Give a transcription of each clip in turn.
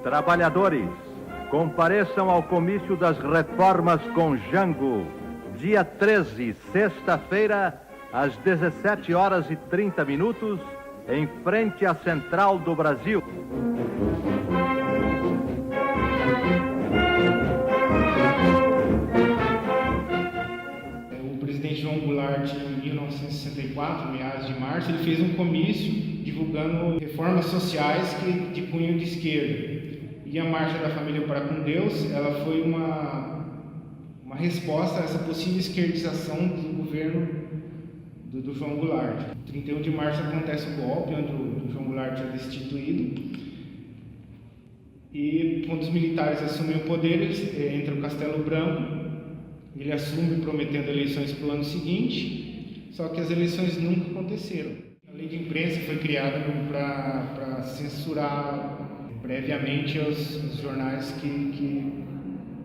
Trabalhadores, compareçam ao comício das reformas com Jango, dia 13, sexta-feira, às 17h30, em frente à Central do Brasil. O presidente João Goulart, em 1964, meados de março, ele fez um comício divulgando reformas sociais de cunho de esquerda. E a Marcha da Família para com Deus, ela foi uma resposta a essa possível esquerdização do governo do João Goulart. 31 de março acontece o golpe, onde o João Goulart é destituído. E quando os militares assumem o poder, entra o Castelo Branco, ele assume prometendo eleições para o ano seguinte, só que as eleições nunca aconteceram. A lei de imprensa foi criada para censurar previamente os jornais que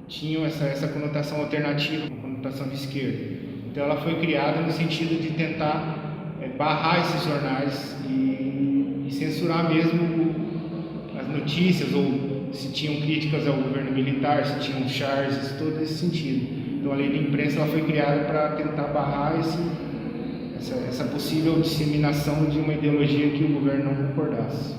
tinham essa conotação alternativa, uma conotação de esquerda. Então ela foi criada no sentido de tentar barrar esses jornais e censurar mesmo as notícias, ou se tinham críticas ao governo militar, se tinham charges, todo esse sentido. Então a lei de imprensa ela foi criada para tentar barrar essa possível disseminação de uma ideologia que o governo não concordasse.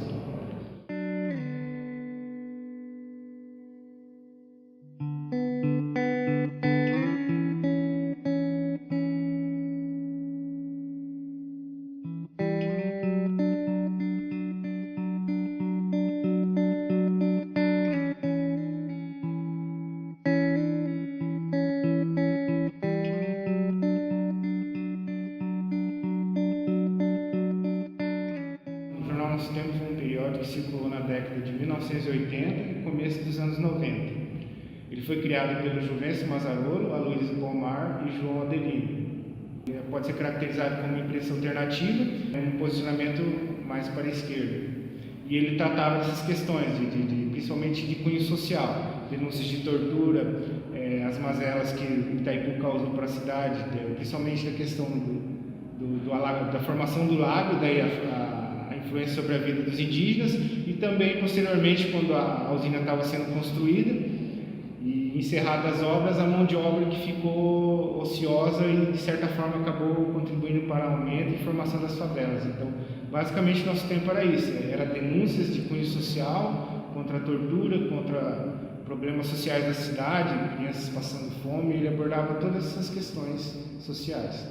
Nosso Tempo foi um periódico que circulou na década de 1980 e começo dos anos 90. Ele foi criado pelo Juvencio Mazzarolo, Aloysio Pomar e João Adelino. Pode ser caracterizado como uma imprensa alternativa, um posicionamento mais para a esquerda. E ele tratava dessas questões, principalmente de cunho social, denúncias de tortura, as mazelas que Itaipu causou para a cidade, principalmente da questão da formação do lago, daí a influência sobre a vida dos indígenas, e também posteriormente, quando a usina estava sendo construída e encerradas as obras, a mão de obra que ficou ociosa e de certa forma acabou contribuindo para o aumento e formação das favelas. Então, basicamente nosso tempo era isso, era denúncias de cunho social contra a tortura, contra problemas sociais da cidade, crianças passando fome. Ele abordava todas essas questões sociais.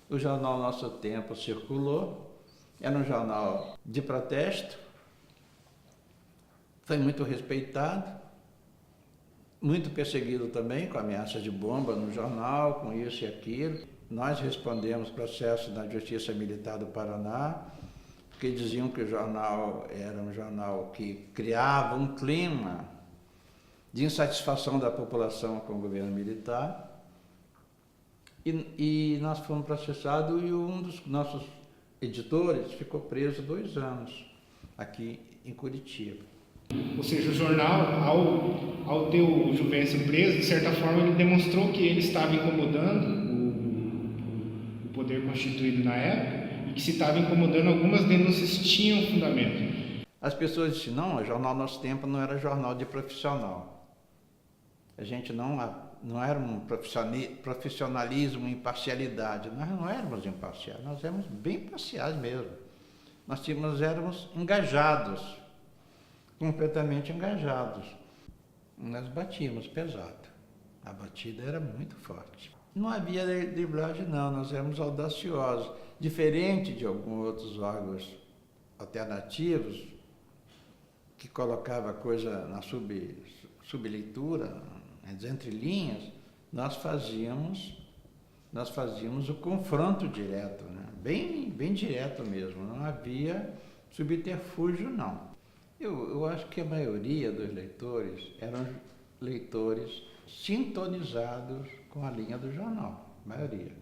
O jornal Nosso Tempo circulou. Era um jornal de protesto, foi muito respeitado, muito perseguido também, com ameaças de bomba no jornal, com isso e aquilo. Nós respondemos processo da Justiça Militar do Paraná, porque diziam que o jornal era um jornal que criava um clima de insatisfação da população com o governo militar. E nós fomos processados e um dos nossos editores ficou preso 2 anos aqui em Curitiba. Ou seja, o jornal, ao ter o Juvencio preso, de certa forma ele demonstrou que ele estava incomodando o poder constituído na época, e que se estava incomodando, algumas denúncias tinham fundamento. As pessoas disseram, não, o jornal Nosso Tempo não era jornal de profissional. A gente não era um profissionalismo, imparcialidade. Nós não éramos imparciais, nós éramos bem parciais mesmo. Nós éramos engajados, completamente engajados. Nós batíamos pesado. A batida era muito forte. Não havia driblagem não, nós éramos audaciosos. Diferente de alguns outros órgãos alternativos, que colocava a coisa na subleitura, nas entrelinhas, nós fazíamos o confronto direto, né? bem direto mesmo, não havia subterfúgio não. Eu acho que a maioria dos leitores eram leitores sintonizados com a linha do jornal, a maioria.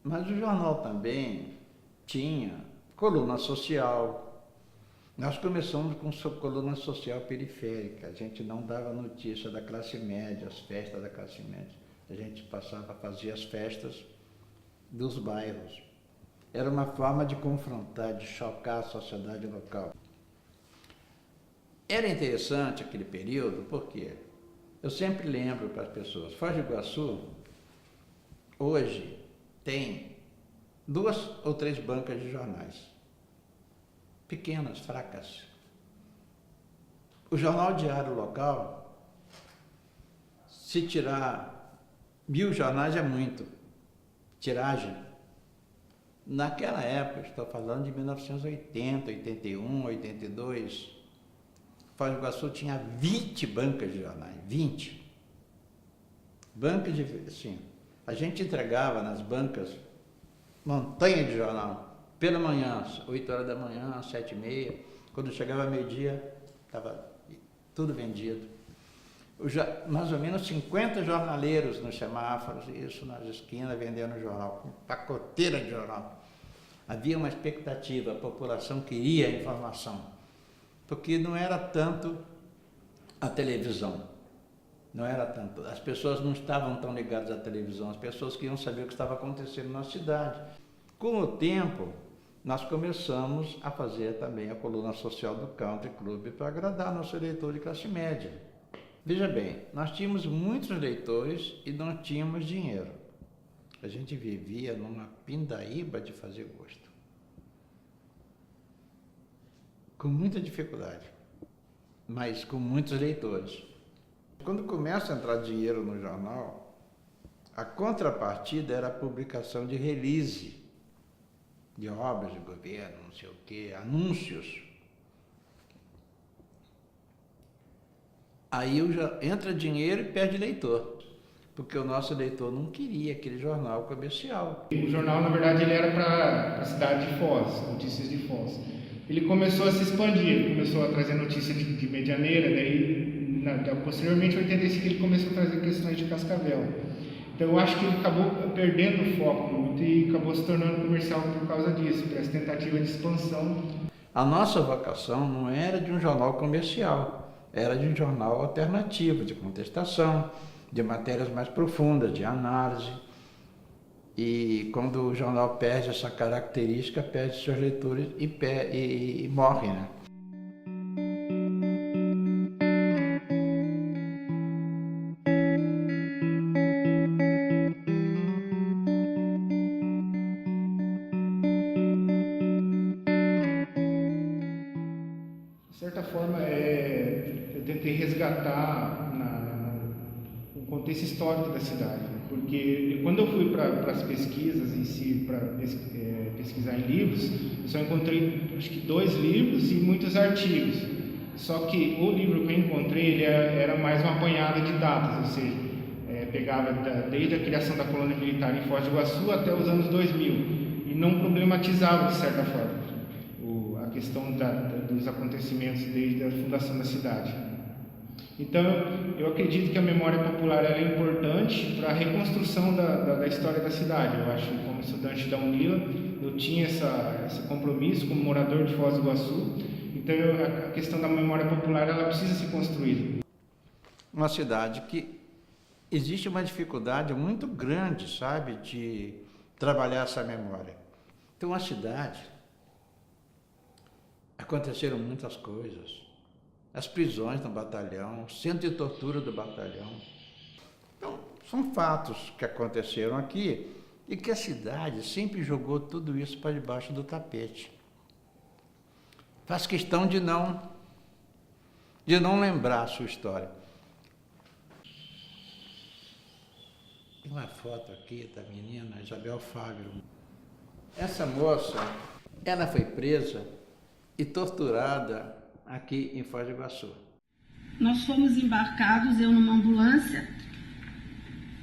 Mas o jornal também tinha coluna social. Nós começamos com coluna social periférica, a gente não dava notícia da classe média, as festas da classe média. A gente passava a fazer as festas dos bairros. Era uma forma de confrontar, de chocar a sociedade local. Era interessante aquele período, porque eu sempre lembro para as pessoas, Foz do Iguaçu, hoje, tem 2 ou 3 bancas de jornais, pequenas, fracas. O jornal diário local, se tirar 1000 jornais é muito, tiragem. Naquela época, estou falando de 1980, 81, 82, Foz do Iguaçu tinha 20 bancas de jornais, 20. Bancas de, assim, a gente entregava nas bancas montanha de jornal, pela manhã, 8 horas da manhã, 7h30, quando chegava meio-dia, estava tudo vendido. Mais ou menos 50 jornaleiros nos semáforos, isso nas esquinas, vendendo jornal, pacoteira de jornal. Havia uma expectativa, a população queria a informação, porque não era tanto a televisão, não era tanto, as pessoas não estavam tão ligadas à televisão, as pessoas queriam saber o que estava acontecendo na cidade. Com o tempo, nós começamos a fazer também a coluna social do Country Club para agradar nosso eleitor de classe média. Veja bem, nós tínhamos muitos leitores e não tínhamos dinheiro. A gente vivia numa pindaíba de fazer gosto. Com muita dificuldade, mas com muitos leitores. Quando começa a entrar dinheiro no jornal, a contrapartida era a publicação de release, de obras de governo, não sei o quê, anúncios. Aí entra dinheiro e perde leitor, porque o nosso leitor não queria aquele jornal comercial. O jornal, na verdade, ele era para a cidade de Foz, Notícias de Foz. Ele começou a se expandir, ele começou a trazer notícias de Medianeira, daí, posteriormente, em 85, ele começou a trazer questões de Cascavel. Então, eu acho que ele acabou perdendo o foco muito e acabou se tornando comercial por causa disso, por essa tentativa de expansão. A nossa vocação não era de um jornal comercial, era de um jornal alternativo, de contestação, de matérias mais profundas, de análise. E quando o jornal perde essa característica, perde seus leitores e morre, né? De certa forma, eu tentei resgatar o contexto histórico da cidade, porque quando eu fui para as pesquisas em si, para pesquisar em livros, eu só encontrei acho que 2 livros e muitos artigos. Só que o livro que eu encontrei ele era mais uma apanhada de datas, ou seja, pegava desde a criação da colônia militar em Foz do Iguaçu até os anos 2000 e não problematizava de certa forma a questão dos acontecimentos desde a fundação da cidade. Então, eu acredito que a memória popular ela é importante para a reconstrução da história da cidade. Eu acho que, como estudante da UNILA, eu tinha esse compromisso como morador de Foz do Iguaçu. Então, a questão da memória popular ela precisa ser construída. Uma cidade que existe uma dificuldade muito grande, sabe, de trabalhar essa memória. Então, a cidade, aconteceram muitas coisas. As prisões no batalhão, o centro de tortura do batalhão. Então, são fatos que aconteceram aqui e que a cidade sempre jogou tudo isso para debaixo do tapete. Faz questão de não lembrar a sua história. Tem uma foto aqui da menina Isabel Fábio. Essa moça, ela foi presa e torturada aqui em Foz do Iguaçu. Nós fomos embarcados, eu numa ambulância,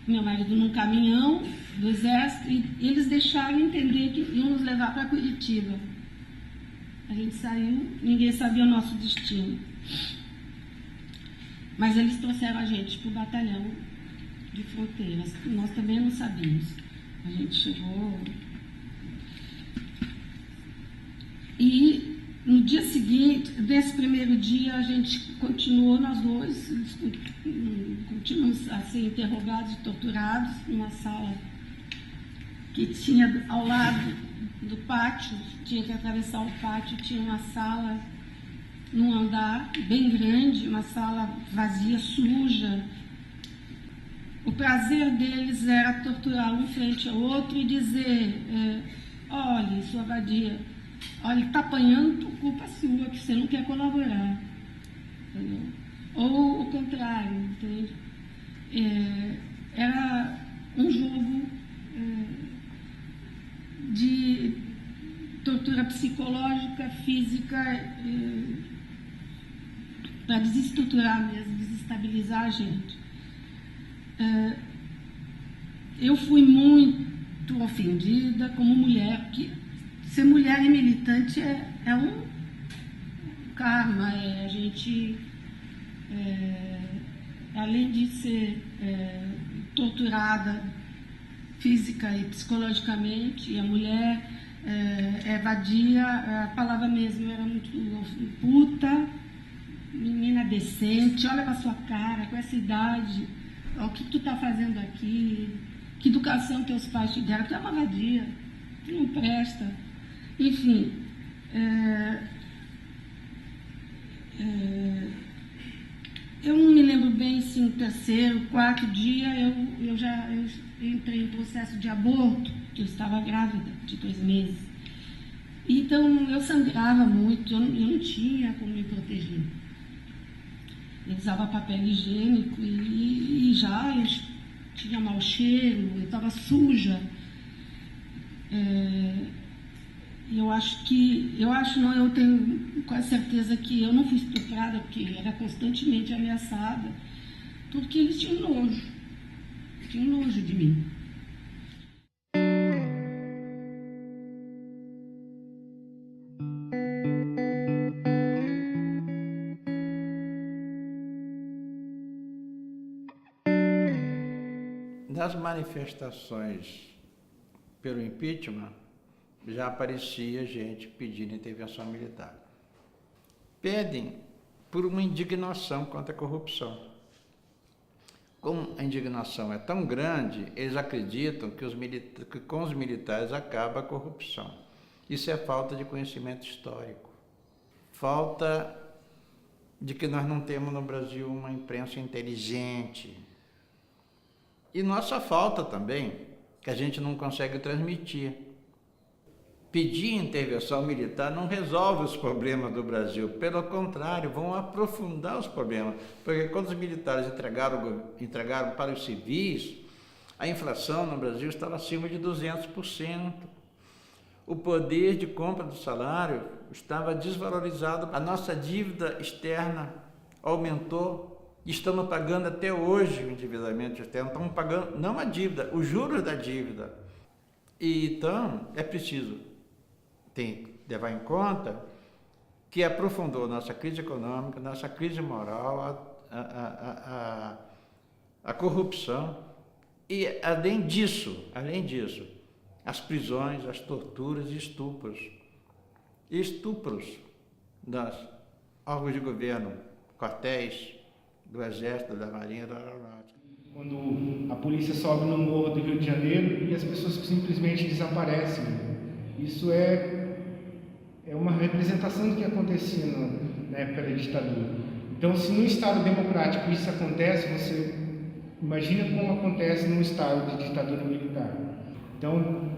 meu marido num caminhão do exército, e eles deixaram entender que iam nos levar para Curitiba. A gente saiu, ninguém sabia o nosso destino. Mas eles trouxeram a gente para o batalhão de fronteiras. Nós também não sabíamos. A gente chegou... E no dia seguinte, desse primeiro dia, a gente continuou, nós dois, continuamos a ser interrogados e torturados numa sala que tinha ao lado do pátio, tinha que atravessar o pátio, tinha uma sala num andar bem grande, uma sala vazia, suja. O prazer deles era torturar um frente ao outro e dizer, olha, sua vadia, olha, ele está apanhando por culpa sua, que você não quer colaborar. Entendeu? Ou o contrário, entende? Era um jogo de tortura psicológica, física, para desestruturar mesmo, desestabilizar a gente. Eu fui muito ofendida como mulher, porque ser mulher e militante é um karma, a gente, além de ser torturada física e psicologicamente, e a mulher é vadia, a palavra mesmo era muito puta, menina decente, olha pra sua cara, com essa idade, o que tu tá fazendo aqui, que educação teus pais te deram, tu é uma vadia, tu não presta. Enfim, eu não me lembro bem se no terceiro, quarto dia eu entrei em processo de aborto, que eu estava grávida de 2 meses. Então eu sangrava muito, eu não tinha como me proteger. Eu usava papel higiênico e já eu tinha mau cheiro, eu estava suja. Eu tenho quase certeza que eu não fui estuprada, porque era constantemente ameaçada, porque eles tinham nojo de mim. Nas manifestações pelo impeachment, já aparecia gente pedindo intervenção militar. Pedem por uma indignação contra a corrupção. Como a indignação é tão grande, eles acreditam que com os militares acaba a corrupção. Isso é falta de conhecimento histórico. Falta de que nós não temos no Brasil uma imprensa inteligente. E nossa falta também, que a gente não consegue transmitir. Pedir intervenção militar não resolve os problemas do Brasil, pelo contrário, vão aprofundar os problemas, porque quando os militares entregaram para os civis, a inflação no Brasil estava acima de 200%. O poder de compra do salário estava desvalorizado, a nossa dívida externa aumentou. Estamos pagando até hoje o endividamento externo, estamos pagando não a dívida, os juros da dívida. E então é preciso levar em conta que aprofundou nossa crise econômica, nossa crise moral, a corrupção. E além disso, as prisões, as torturas e estupros das órgãos de governo, quartéis, do Exército, da Marinha, da Aeronáutica. Quando a polícia sobe no morro do Rio de Janeiro e as pessoas simplesmente desaparecem. Isso é uma representação do que acontecia na época da ditadura. Então, se num Estado democrático isso acontece, você imagina como acontece num Estado de ditadura militar. Então,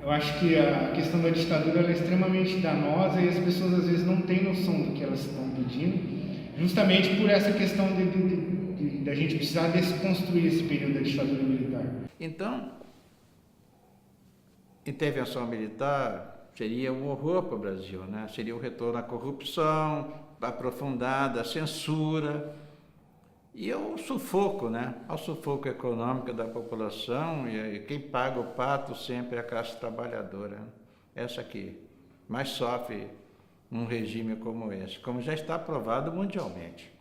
eu acho que a questão da ditadura é extremamente danosa e as pessoas às vezes não têm noção do que elas estão pedindo, justamente por essa questão da gente precisar desconstruir esse período da ditadura militar. Então, intervenção militar seria um horror para o Brasil, né? Seria o retorno à corrupção aprofundada, à censura e ao sufoco, né? Ao sufoco econômico da população, e quem paga o pato sempre é a classe trabalhadora. Essa que mais sofre num regime como esse, como já está provado mundialmente.